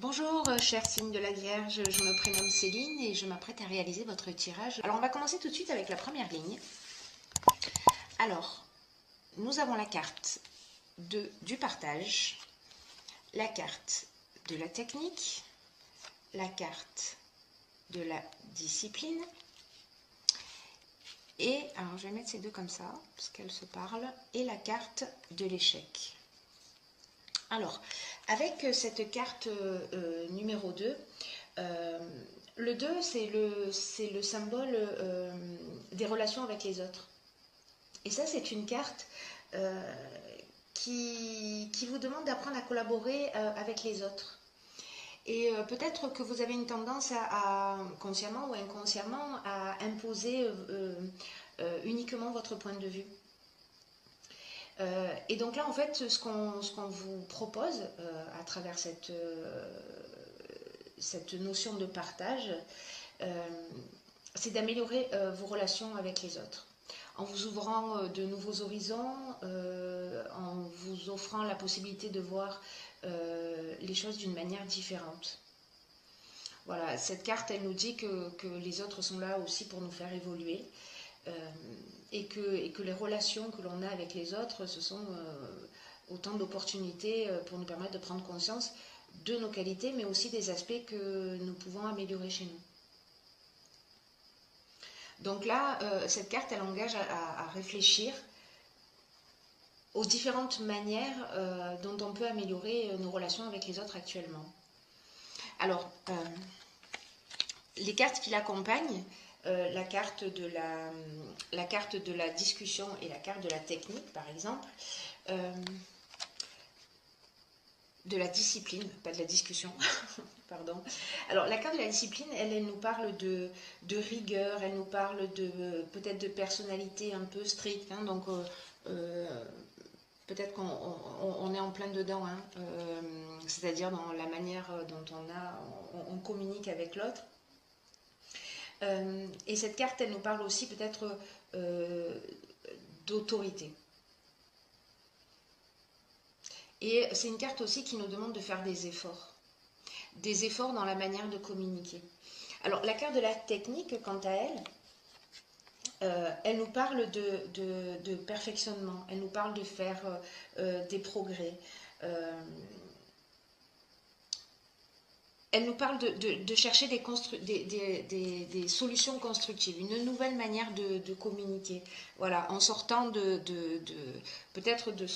Bonjour, cher signe de la Vierge, je me prénomme Céline et je m'apprête à réaliser votre tirage. Alors, on va commencer tout de suite avec la première ligne. Alors, nous avons la carte du partage, la carte de la technique, la carte de la discipline et, alors je vais mettre ces deux comme ça, parce qu'elles se parlent, et la carte de l'échec. Alors, avec cette carte numéro 2, le 2, c'est le symbole des relations avec les autres. Et ça, c'est une carte qui vous demande d'apprendre à collaborer avec les autres. Et peut-être que vous avez une tendance consciemment ou inconsciemment, à imposer uniquement votre point de vue. Et donc là, en fait, ce qu'on vous propose à travers cette notion de partage, c'est d'améliorer vos relations avec les autres. En vous ouvrant de nouveaux horizons, en vous offrant la possibilité de voir les choses d'une manière différente. Voilà, cette carte, elle nous dit que les autres sont là aussi pour nous faire évoluer. Et que les relations que l'on a avec les autres, ce sont autant d'opportunités pour nous permettre de prendre conscience de nos qualités, mais aussi des aspects que nous pouvons améliorer chez nous. Donc là, cette carte, elle engage à réfléchir aux différentes manières dont on peut améliorer nos relations avec les autres actuellement. Alors, les cartes qui l'accompagnent, la carte de la discussion et la carte de la technique, par exemple, de la discipline, pas de la discussion, pardon. Alors, la carte de la discipline, elle nous parle de rigueur, elle nous parle peut-être de personnalité un peu stricte, hein, donc peut-être qu'on est en plein dedans, hein, c'est-à-dire dans la manière dont on communique avec l'autre. Et cette carte, elle nous parle aussi peut-être d'autorité. Et c'est une carte aussi qui nous demande de faire des efforts dans la manière de communiquer. Alors, la carte de la technique, quant à elle, elle nous parle de perfectionnement, elle nous parle de faire des progrès. Elle nous parle de chercher des solutions constructives, une nouvelle manière de communiquer. Voilà, en sortant peut-être de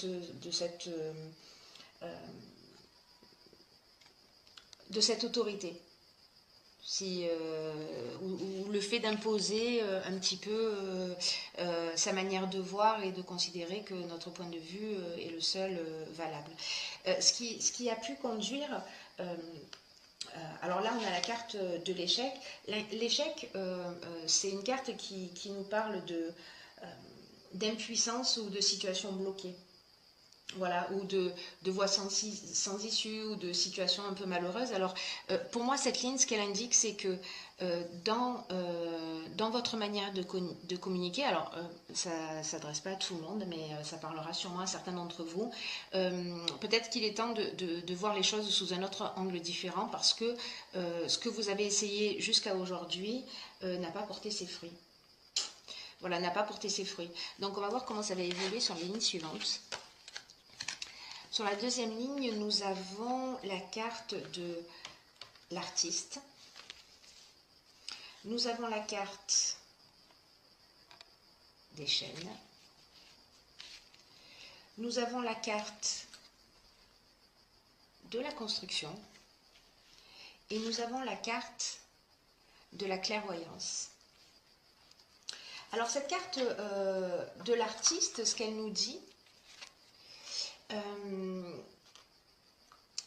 cette autorité. Ou le fait d'imposer un petit peu sa manière de voir et de considérer que notre point de vue est le seul valable. Ce qui a pu conduire... alors là, on a la carte de l'échec. L'échec, c'est une carte qui nous parle d'impuissance ou de situation bloquée. Voilà, ou de voies sans issue, ou de situations un peu malheureuses. Alors, pour moi, cette ligne, ce qu'elle indique, c'est que dans votre manière de communiquer, alors ça ne s'adresse pas à tout le monde, mais ça parlera sûrement à certains d'entre vous, peut-être qu'il est temps de voir les choses sous un autre angle différent, parce que ce que vous avez essayé jusqu'à aujourd'hui n'a pas porté ses fruits. Voilà, n'a pas porté ses fruits. Donc, on va voir comment ça va évoluer sur les lignes suivantes. Sur la deuxième ligne, nous avons la carte de l'artiste. Nous avons la carte des chaînes. Nous avons la carte de la construction. Et nous avons la carte de la clairvoyance. Alors cette carte de l'artiste, ce qu'elle nous dit,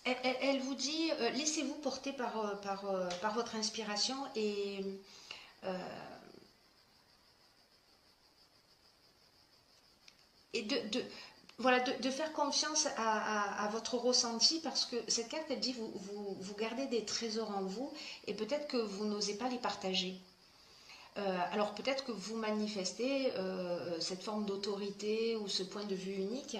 elle vous dit, laissez-vous porter par votre inspiration et de faire confiance à votre ressenti, parce que cette carte, elle dit, vous gardez des trésors en vous et peut-être que vous n'osez pas les partager. Alors peut-être que vous manifestez cette forme d'autorité ou ce point de vue unique,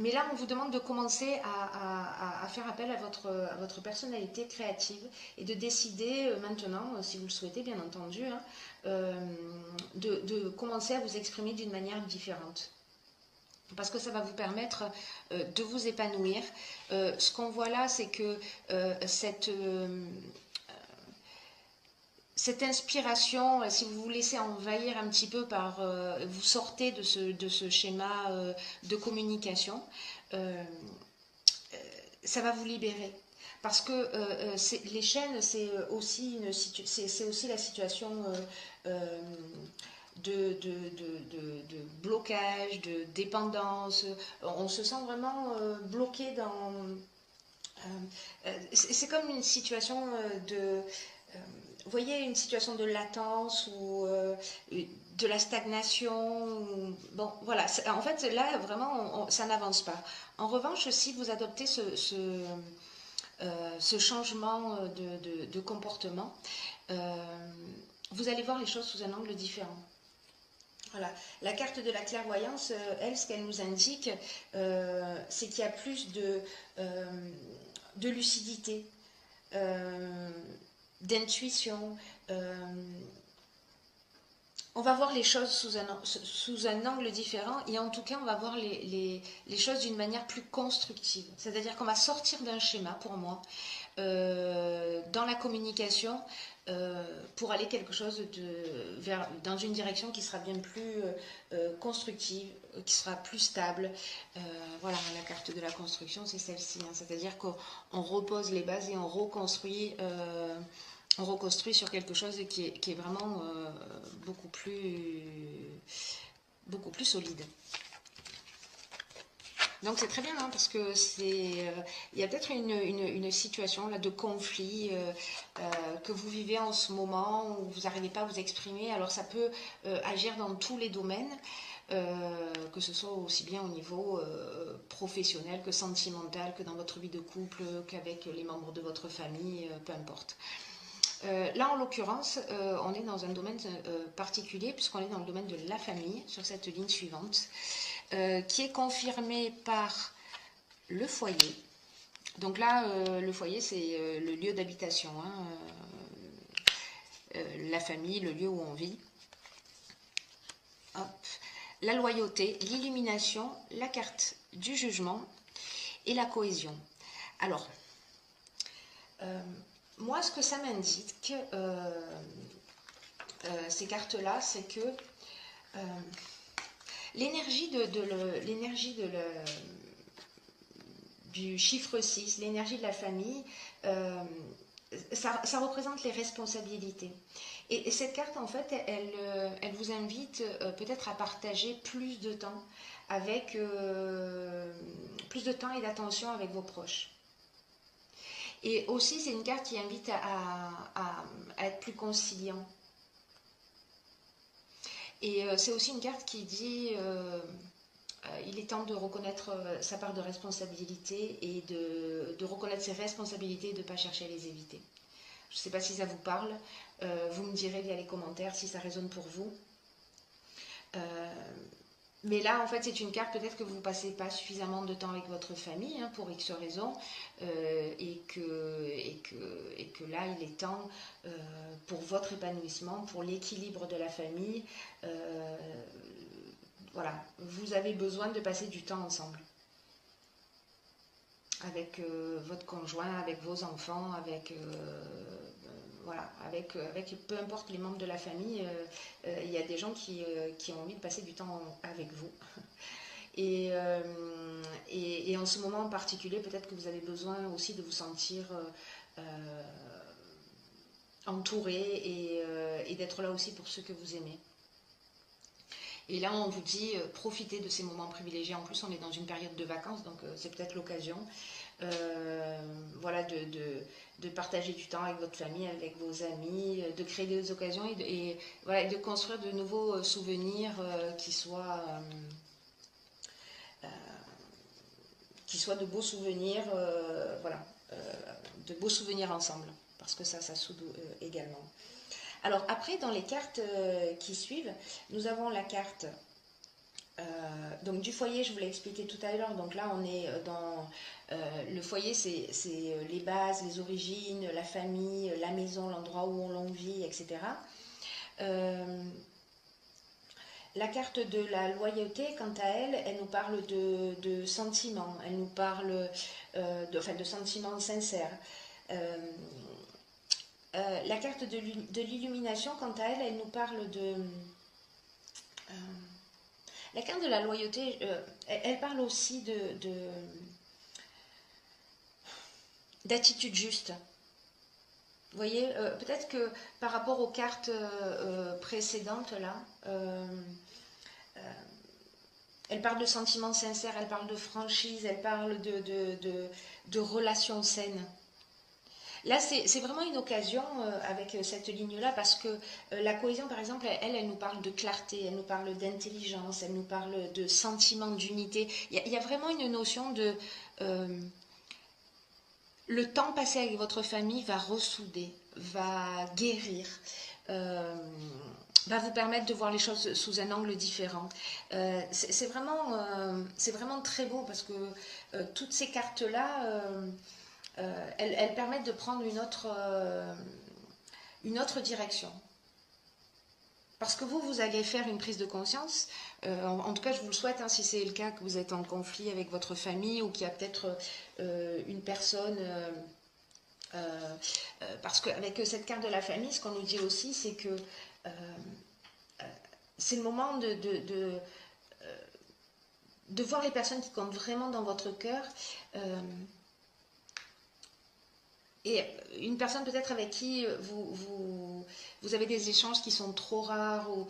Mais là, on vous demande de commencer à faire appel à votre personnalité créative et de décider maintenant, si vous le souhaitez bien entendu, hein, de commencer à vous exprimer d'une manière différente. Parce que ça va vous permettre de vous épanouir. Ce qu'on voit là, c'est que cette inspiration, si vous vous laissez envahir un petit peu par, vous sortez de ce schéma de communication, ça va vous libérer. Parce que les chaînes, c'est aussi, la situation de blocage, de dépendance. On se sent vraiment bloqué dans... c'est comme une situation vous voyez, une situation de latence ou de la stagnation. Bon, voilà. En fait, là, vraiment, ça n'avance pas. En revanche, si vous adoptez ce changement de comportement, vous allez voir les choses sous un angle différent. Voilà. La carte de la clairvoyance, elle, ce qu'elle nous indique, c'est qu'il y a plus de lucidité, d'intuition. On va voir les choses sous un angle différent et en tout cas, on va voir les choses d'une manière plus constructive. C'est-à-dire qu'on va sortir d'un schéma, pour moi, dans la communication pour aller quelque chose dans une direction qui sera bien plus constructive, qui sera plus stable. Voilà, la carte de la construction, c'est celle-ci. Hein, c'est-à-dire qu'on repose les bases et on reconstruit sur quelque chose qui est vraiment beaucoup plus solide. Donc c'est très bien, hein, parce que il y a peut-être une situation là de conflit que vous vivez en ce moment où vous n'arrivez pas à vous exprimer. Alors ça peut agir dans tous les domaines, que ce soit aussi bien au niveau professionnel que sentimental, que dans votre vie de couple, qu'avec les membres de votre famille, peu importe. Là, en l'occurrence, on est dans un domaine particulier, puisqu'on est dans le domaine de la famille, sur cette ligne suivante, qui est confirmée par le foyer. Donc là, le foyer, c'est le lieu d'habitation, hein, la famille, le lieu où on vit. Hop. La loyauté, l'illumination, la carte du jugement et la cohésion. Alors, moi, ce que ça m'indique, ces cartes-là, c'est que l'énergie du chiffre 6, l'énergie de la famille, ça représente les responsabilités. Et cette carte, en fait, elle vous invite peut-être à partager plus de temps plus de temps et d'attention avec vos proches. Et aussi, c'est une carte qui invite à être plus conciliant. Et c'est aussi une carte qui dit il est temps de reconnaître sa part de responsabilité et de reconnaître ses responsabilités et de ne pas chercher à les éviter. Je ne sais pas si ça vous parle. Vous me direz via les commentaires si ça résonne pour vous. Mais là, en fait, c'est une carte peut-être que vous ne passez pas suffisamment de temps avec votre famille, hein, pour X raisons, et que là, il est temps pour votre épanouissement, pour l'équilibre de la famille. Voilà, vous avez besoin de passer du temps ensemble. Avec votre conjoint, avec vos enfants, voilà, avec peu importe les membres de la famille, il y a des gens qui ont envie de passer du temps avec vous. Et en ce moment en particulier, peut-être que vous avez besoin aussi de vous sentir entouré et d'être là aussi pour ceux que vous aimez. Et là, on vous dit, profitez de ces moments privilégiés. En plus, on est dans une période de vacances, donc c'est peut-être l'occasion voilà, de partager du temps avec votre famille, avec vos amis, de créer des occasions et voilà, de construire de nouveaux souvenirs qui soient de beaux souvenirs, voilà, de beaux souvenirs ensemble, parce que ça soude également. Alors après, dans les cartes qui suivent, nous avons la carte Donc du foyer, je vous l'ai expliqué tout à l'heure, donc là on est dans le foyer, c'est les bases, les origines, la famille, la maison, l'endroit où l'on vit, etc. Euh, la carte de la loyauté, quant à elle, elle nous parle de sentiments, elle nous parle de sentiments sincères. Euh, la carte de l'illumination, quant à elle, elle nous parle de... euh, la carte de la loyauté, elle parle aussi d'attitude juste. Vous voyez, peut-être que par rapport aux cartes précédentes, là, elle parle de sentiments sincères, elle parle de franchise, elle parle de relations saines. Là, c'est vraiment une occasion avec cette ligne-là parce que la cohésion, par exemple, elle nous parle de clarté, elle nous parle d'intelligence, elle nous parle de sentiment d'unité. Il y a vraiment une notion de... euh, le temps passé avec votre famille va ressouder, va guérir, euh, va vous permettre de voir les choses sous un angle différent. C'est vraiment très beau parce que toutes ces cartes-là, elles permettent de prendre une autre direction. Parce que vous allez faire une prise de conscience. En tout cas, je vous le souhaite, hein, si c'est le cas, que vous êtes en conflit avec votre famille ou qu'il y a peut-être une personne... parce qu'avec cette carte de la famille, ce qu'on nous dit aussi, c'est que c'est le moment de voir les personnes qui comptent vraiment dans votre cœur. Et une personne peut-être avec qui vous avez des échanges qui sont trop rares ou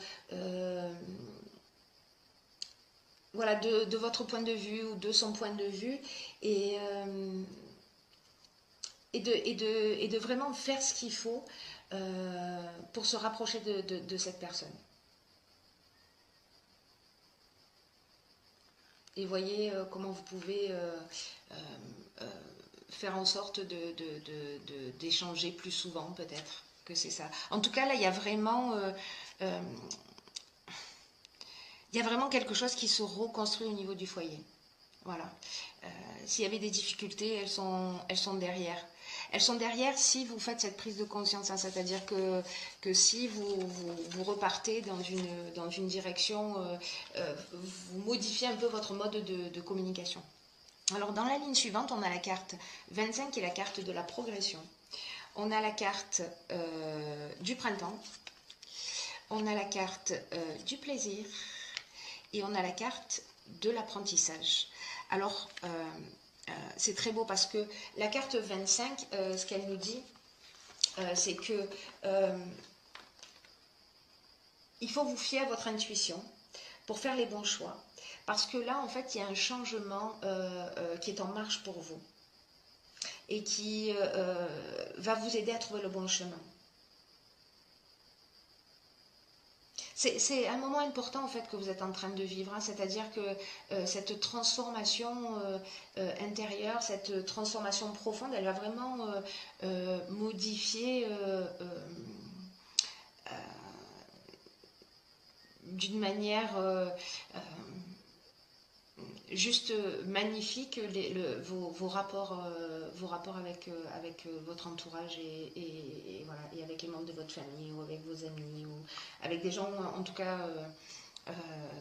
voilà, de votre point de vue ou de son point de vue et, et de vraiment faire ce qu'il faut pour se rapprocher de cette personne. Et voyez comment vous pouvez faire en sorte d'échanger plus souvent peut-être que c'est ça. En tout cas là il y a vraiment quelque chose qui se reconstruit au niveau du foyer. Voilà. S'il y avait des difficultés, elles sont derrière. Elles sont derrière si vous faites cette prise de conscience, hein, c'est-à-dire que si vous repartez dans une direction, vous modifiez un peu votre mode de communication. Alors dans la ligne suivante, on a la carte 25 qui est la carte de la progression. On a la carte du printemps. On a la carte du plaisir. Et on a la carte de l'apprentissage. Alors, c'est très beau parce que la carte 25, ce qu'elle nous dit, c'est que il faut vous fier à votre intuition pour faire les bons choix. Parce que là, en fait, il y a un changement qui est en marche pour vous et qui va vous aider à trouver le bon chemin. C'est un moment important en fait que vous êtes en train de vivre, hein, c'est-à-dire que cette transformation intérieure, cette transformation profonde, elle va vraiment modifier d'une manière juste magnifique vos rapports avec votre entourage et voilà, et avec les membres de votre famille ou avec vos amis ou avec des gens en tout cas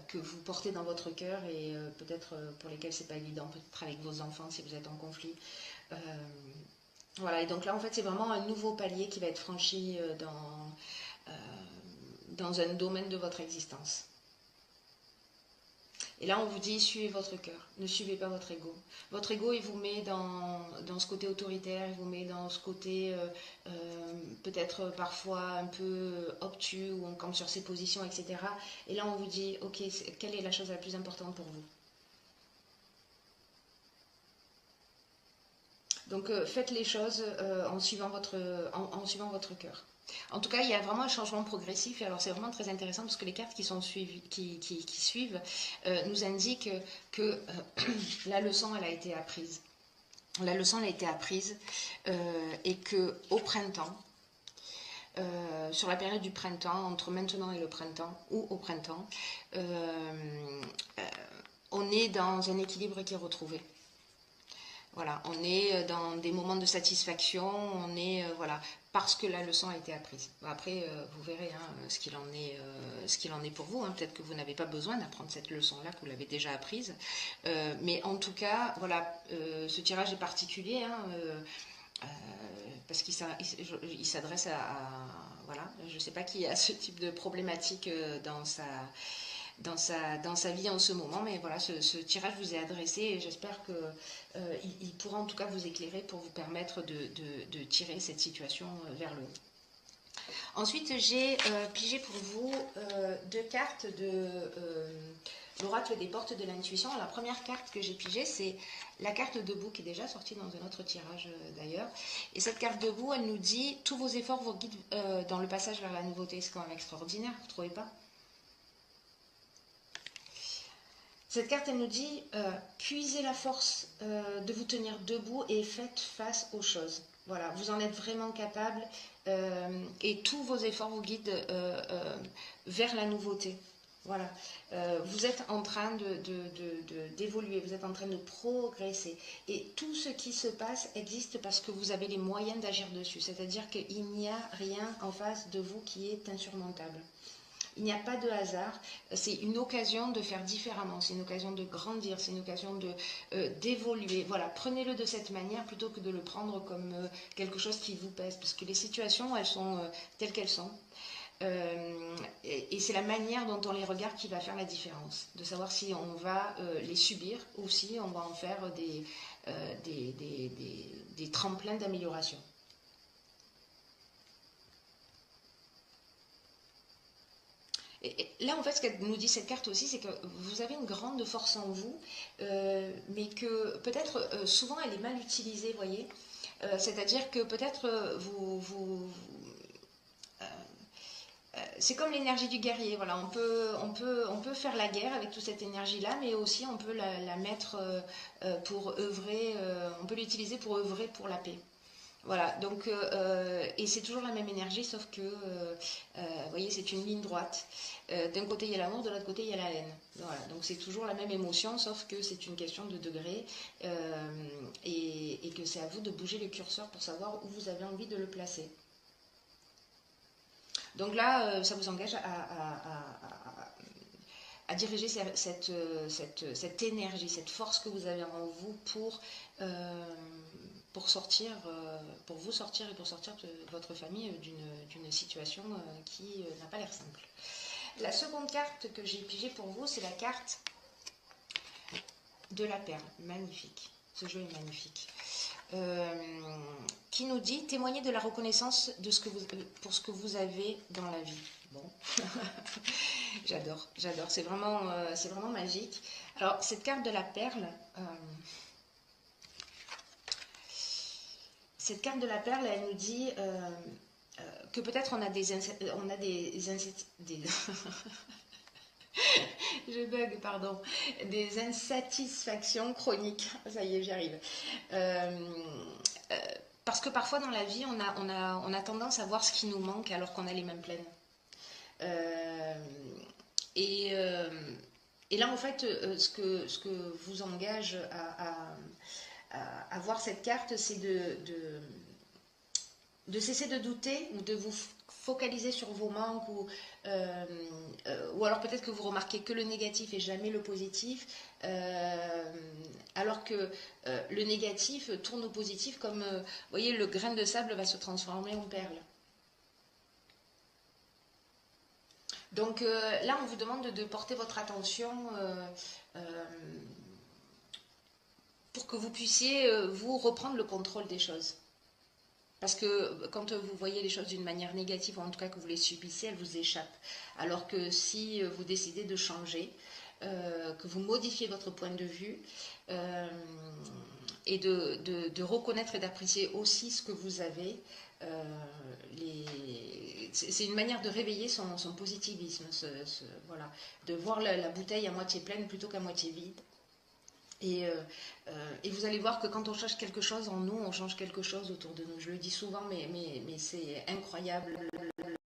que vous portez dans votre cœur et peut-être pour lesquels c'est pas évident, peut-être avec vos enfants si vous êtes en conflit. Voilà, et donc là en fait c'est vraiment un nouveau palier qui va être franchi dans un domaine de votre existence. Et là, on vous dit, suivez votre cœur, ne suivez pas votre ego. Votre ego, il vous met dans ce côté autoritaire, il vous met dans ce côté peut-être parfois un peu obtus, où on campe sur ses positions, etc. Et là, on vous dit, ok, quelle est la chose la plus importante pour vous? Donc, faites les choses en suivant votre cœur. En tout cas, il y a vraiment un changement progressif. Et alors, c'est vraiment très intéressant parce que les cartes qui suivent nous indiquent que la leçon, elle a été apprise. La leçon, elle a été apprise et que au printemps, sur la période du printemps, entre maintenant et le printemps, ou au printemps, on est dans un équilibre qui est retrouvé. Voilà, on est dans des moments de satisfaction, on est voilà, parce que la leçon a été apprise. Après, vous verrez ce qu'il en est pour vous. Peut-être que vous n'avez pas besoin d'apprendre cette leçon-là, que vous l'avez déjà apprise. Mais en tout cas, voilà, ce tirage est particulier. Parce qu'il s'adresse voilà, je ne sais pas qui a ce type de problématique dans sa vie en ce moment, mais voilà, ce tirage vous est adressé et j'espère qu'il pourra en tout cas vous éclairer pour vous permettre de tirer cette situation vers le haut. Ensuite, j'ai pigé pour vous deux cartes de l'oracle des portes de l'intuition. La première carte que j'ai pigée, c'est la carte debout qui est déjà sortie dans un autre tirage d'ailleurs. Et cette carte debout, elle nous dit tous vos efforts vous guident dans le passage vers la nouveauté. C'est quand même extraordinaire, vous ne trouvez pas? Cette carte, elle nous dit puisez la force de vous tenir debout et faites face aux choses. Voilà, vous en êtes vraiment capable et tous vos efforts vous guident vers la nouveauté. Voilà, vous êtes en train d'évoluer, vous êtes en train de progresser. Et tout ce qui se passe existe parce que vous avez les moyens d'agir dessus. C'est-à-dire qu'il n'y a rien en face de vous qui est insurmontable. Il n'y a pas de hasard, c'est une occasion de faire différemment, c'est une occasion de grandir, c'est une occasion d'évoluer. Voilà, prenez-le de cette manière plutôt que de le prendre comme quelque chose qui vous pèse, parce que les situations, elles sont telles qu'elles sont. Et c'est la manière dont on les regarde qui va faire la différence, de savoir si on va les subir ou si on va en faire des tremplins d'amélioration. Et là, en fait, ce qu'elle nous dit cette carte aussi, c'est que vous avez une grande force en vous, mais que peut-être souvent elle est mal utilisée, vous voyez. C'est-à-dire que peut-être c'est comme l'énergie du guerrier. Voilà, on peut faire la guerre avec toute cette énergie-là, mais aussi on peut la mettre pour œuvrer, on peut l'utiliser pour œuvrer pour la paix. Voilà, donc, et c'est toujours la même énergie, sauf que, vous voyez, c'est une ligne droite. D'un côté, il y a l'amour, de l'autre côté, il y a la haine. Voilà, donc c'est toujours la même émotion, sauf que c'est une question de degré, et que c'est à vous de bouger le curseur pour savoir où vous avez envie de le placer. Donc là, ça vous engage à diriger cette énergie, cette force que vous avez en vous pour sortir, pour vous sortir et pour sortir de votre famille d'une situation qui n'a pas l'air simple. La seconde carte que j'ai pigée pour vous, c'est la carte de la perle. Magnifique. Ce jeu est magnifique. Qui nous dit témoigner de la reconnaissance pour ce que vous avez dans la vie. Bon, j'adore. C'est vraiment magique. Alors, cette carte de la perle, elle nous dit que peut-être on a des je bug, pardon, des insatisfactions chroniques. Ça y est, j'y arrive. Parce que parfois dans la vie, on a tendance à voir ce qui nous manque alors qu'on a les mains pleines. Et là, en fait, ce que vous engage à voir cette carte, c'est de cesser de douter ou de vous focaliser sur vos manques ou alors peut-être que vous remarquez que le négatif et jamais le positif, alors que le négatif tourne au positif comme, vous voyez, le grain de sable va se transformer en perle. Donc là, on vous demande de porter votre attention pour que vous puissiez, vous, reprendre le contrôle des choses. Parce que quand vous voyez les choses d'une manière négative, ou en tout cas que vous les subissez, elles vous échappent. Alors que si vous décidez de changer, que vous modifiez votre point de vue, et de reconnaître et d'apprécier aussi ce que vous avez, c'est une manière de réveiller son positivisme, voilà, de voir la bouteille à moitié pleine plutôt qu'à moitié vide. Et vous allez voir que quand on cherche quelque chose en nous, on change quelque chose autour de nous. Je le dis souvent, mais c'est incroyable